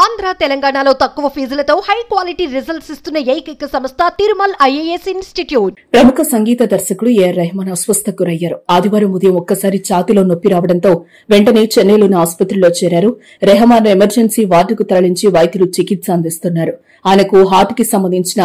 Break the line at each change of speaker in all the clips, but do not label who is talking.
ఆంధ్ర తెలంగాణలో తక్కువ ఫీజులతో high quality results ఇస్తున్న ఏకైక సంస్థ తిరుమల్ ఐఏఎస్ ఇన్స్టిట్యూట్.
ప్రముఖ సంగీత దర్శకుడు ఏఆర్ రెహమాన్ అస్వస్థకు గురయ్యారు. ఆదివారం ఉదయం ఒక్కసారి ఛాతీలో నొప్పి రావడంతో వెంటనే చెన్నైలోని ఆసుపత్రిలో చేరారు. రెహమాన్ ఎమర్జెన్సీ వార్డుకు తరలించి వైద్యులు చికిత్స అందిస్తున్నారు. ఆయనకు హార్ట్ కి సంబంధించిన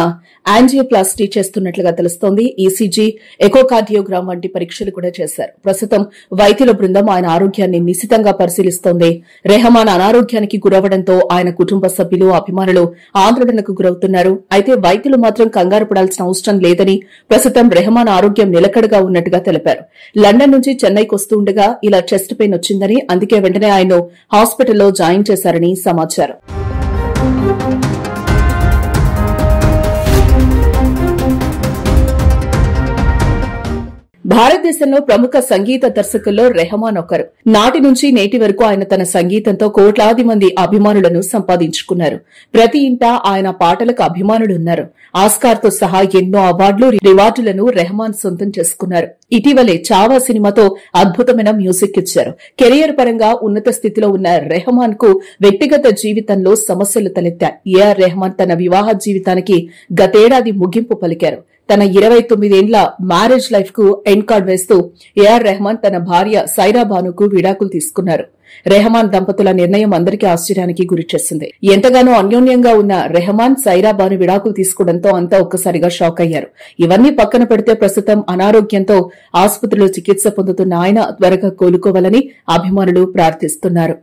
యాంజియోప్లాస్టీ చేస్తున్నట్లుగా తెలుస్తోంది. ఈసీజీ, ఎకోకార్డియోగ్రామ్ వంటి పరీక్షలు కూడా చేశారు. ప్రస్తుతం వైద్యుల బృందం ఆయన ఆరోగ్యాన్ని నిశితంగా పరిశీలిస్తోంది. రెహమాన్ అనారోగ్యానికి గురవడంతో ఆయన కుటుంబ సభ్యులు, అభిమానులు ఆందోళనకు గురవుతున్నారు. అయితే వైద్యులు మాత్రం కంగారు పడాల్సిన అవసరం లేదని, ప్రస్తుతం రెహమాన్ ఆరోగ్యం నిలకడగా ఉన్నట్టుగా తెలిపారు. లండన్ నుంచి చెన్నైకి వస్తుండగా ఇలా చెస్ట్ పెయిన్ వచ్చిందని, అందుకే వెంటనే ఆయన్ను హాస్పిటల్లో జాయిన్ చేశారని సమాచారం. భారతదేశంలో ప్రముఖ సంగీత దర్శకుల్లో రెహమాన్ ఒకరు. నాటి నుంచి నేటి వరకు ఆయన తన సంగీతంతో కోట్లాది మంది అభిమానులను సంపాదించుకున్నారు. ప్రతి ఇంటా ఆయన పాటలకు అభిమానులున్నారు. ఆస్కార్తో సహా ఎన్నో అవార్డులు, రివార్డులను రెహమాన్ సొంతం చేసుకున్నారు. ఇటీవలే చావా సినిమాతో అద్భుతమైన మ్యూజిక్ ఇచ్చారు. కెరియర్ పరంగా ఉన్నత స్థితిలో ఉన్న రెహమాన్ కు వ్యక్తిగత జీవితంలో సమస్యలు తలెత్తాయి. ఏఆర్ రెహమాన్ తన వివాహ జీవితానికి గతేడాది ముగింపు పలికారు. తన 29 ఏండ్ల మ్యారేజ్ లైఫ్ కు ఎండ్ కార్డ్ వేస్తూ ఏఆర్ రెహమాన్ తన భార్య సైరా బానుకు విడాకులు తీసుకున్నారు. రెహమాన్ దంపతుల నిర్ణయం అందరికీ ఆశ్చర్యానికి గురిచేసింది. ఎంతగానో అన్యోన్యంగా ఉన్న రెహమాన్, సైరా బాను విడాకులు తీసుకోవడంతో అంతా ఒక్కసారిగా షాక్ అయ్యారు. ఇవన్నీ పక్కన పెడితే ప్రస్తుతం అనారోగ్యంతో ఆసుపత్రిలో చికిత్స పొందుతున్న ఆయన త్వరగా కోలుకోవాలని అభిమానులు ప్రార్థిస్తున్నారు.